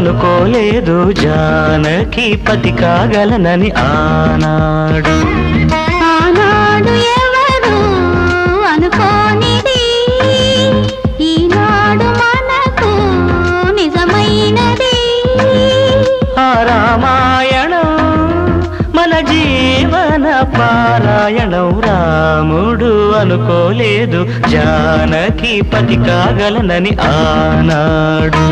అనుకోలేదు జానకి పతి కాగలనని ఆనాడు. ఆనాడు ఎవరు అనుకోనిది ఈనాడు మనకు నిజమైనది. ఆ రామాయణం మన జీవన పారాయణం. రాముడు అనుకోలేదు జానకి పతి కాగలనని ఆనాడు.